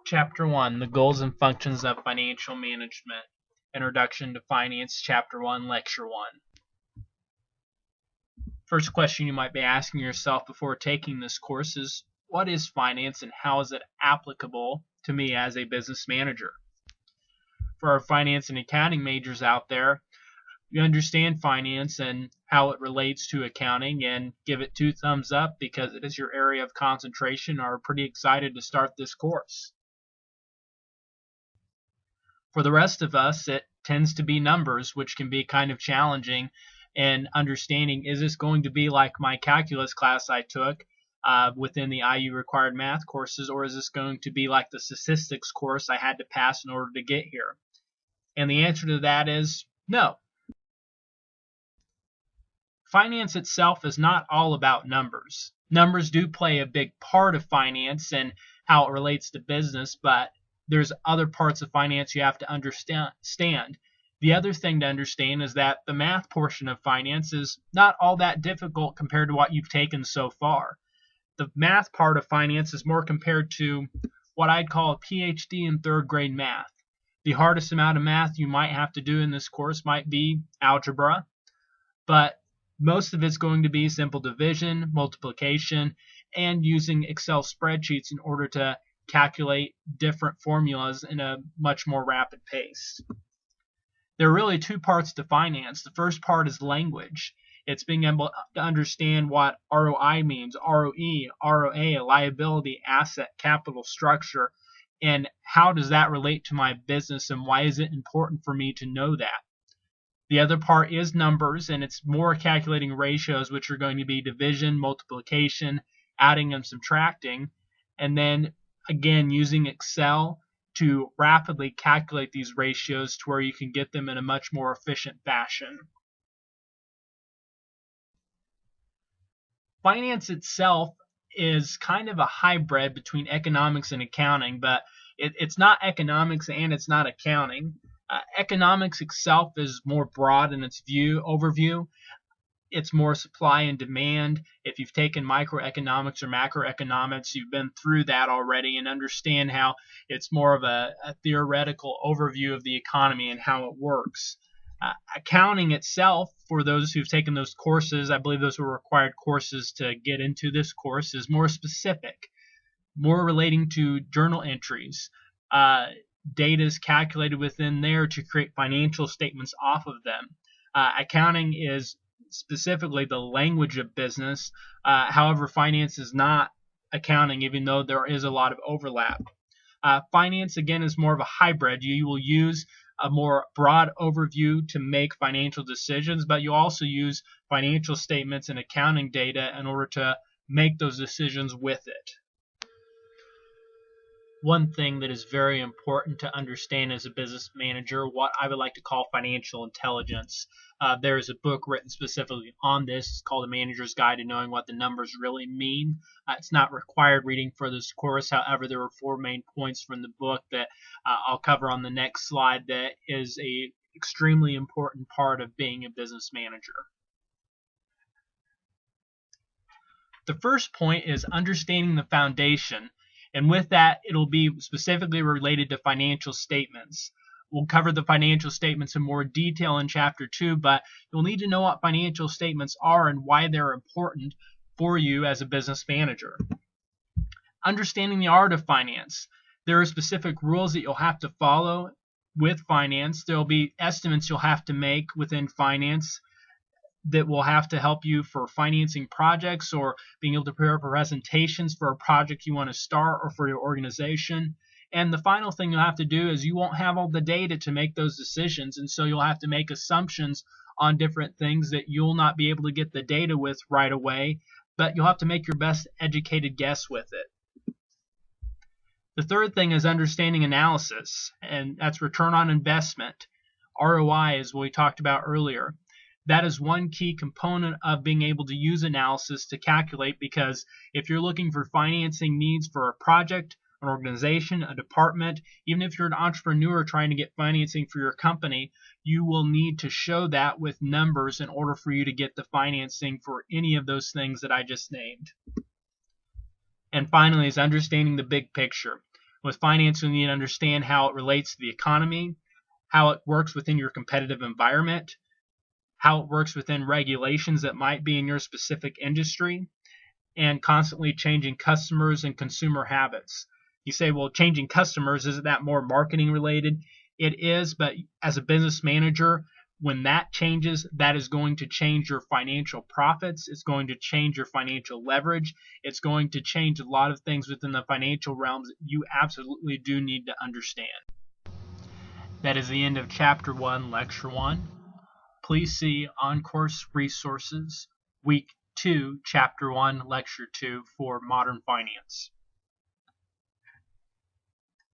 Chapter 1: The Goals and Functions of Financial Management. Introduction to Finance, Chapter 1, Lecture 1. First question you might be asking yourself before taking this course is, what is finance and how is it applicable to me as a business manager? For our finance and accounting majors out there, you understand finance and how it relates to accounting, and give it 2 thumbs up because it is your area of concentration. Are pretty excited to start this course. For the rest of us, it tends to be numbers, which can be kind of challenging in understanding, is this going to be like my calculus class I took within the IU required math courses, or is this going to be like the statistics course I had to pass in order to get here? And the answer to that is no. Finance itself is not all about numbers. Numbers do play a big part of finance and how it relates to business, but there's other parts of finance you have to understand. The other thing to understand is that the math portion of finance is not all that difficult compared to what you've taken so far. The math part of finance is more compared to what I'd call a PhD in 3rd grade math. The hardest amount of math you might have to do in this course might be algebra, but most of it's going to be simple division, multiplication, and using Excel spreadsheets in order to calculate different formulas in a much more rapid pace. There are really 2 parts to finance. The first part is language. It's being able to understand what ROI means, ROE, ROA, liability, asset, capital structure, and how does that relate to my business and why is it important for me to know that. The other part is numbers, and it's more calculating ratios, which are going to be division, multiplication, adding and subtracting, and then again using Excel to rapidly calculate these ratios to where you can get them in a much more efficient fashion. Finance itself is kind of a hybrid between economics and accounting, but it's not economics and it's not accounting. Economics itself is more broad in its overview. It's more supply and demand. If you've taken microeconomics or macroeconomics, you've been through that already and understand how it's more of a theoretical overview of the economy and how it works. Accounting itself, for those who've taken those courses, I believe those were required courses to get into this course, is more specific, more relating to journal entries. Data is calculated within there to create financial statements off of them. Accounting is specifically the language of business. However, finance is not accounting, even though there is a lot of overlap. Finance, again, is more of a hybrid. You will use a more broad overview to make financial decisions, but you also use financial statements and accounting data in order to make those decisions with it. One thing that is very important to understand as a business manager, what I would like to call financial intelligence. There is a book written specifically on this. It's called A Manager's Guide to Knowing What the Numbers Really Mean. It's not required reading for this course. However, there are 4 main points from the book that I'll cover on the next slide that is a extremely important part of being a business manager. The first point is understanding the foundation. And with that, it'll be specifically related to financial statements. We'll cover the financial statements in more detail in Chapter 2, but you'll need to know what financial statements are and why they're important for you as a business manager. Understanding the art of finance. There are specific rules that you'll have to follow with finance. There'll be estimates you'll have to make within finance that will have to help you for financing projects or being able to prepare presentations for a project you want to start or for your organization. And the final thing you'll have to do is you won't have all the data to make those decisions, and so you'll have to make assumptions on different things that you'll not be able to get the data with right away, but you'll have to make your best educated guess with it. The third thing is understanding analysis, and that's return on investment. ROI is what we talked about earlier. That is one key component of being able to use analysis to calculate, because if you're looking for financing needs for a project, an organization, a department, even if you're an entrepreneur trying to get financing for your company, you will need to show that with numbers in order for you to get the financing for any of those things that I just named. And finally is understanding the big picture. With finance, you need to understand how it relates to the economy, how it works within your competitive environment, how it works within regulations that might be in your specific industry, and constantly changing customers and consumer habits. You say, well, changing customers, isn't that more marketing related? It is, but as a business manager, when that changes, that is going to change your financial profits. It's going to change your financial leverage. It's going to change a lot of things within the financial realms that you absolutely do need to understand. That is the end of Chapter 1, Lecture 1. Please see On-Course Resources, Week 2, Chapter 1, Lecture 2 for Modern Finance.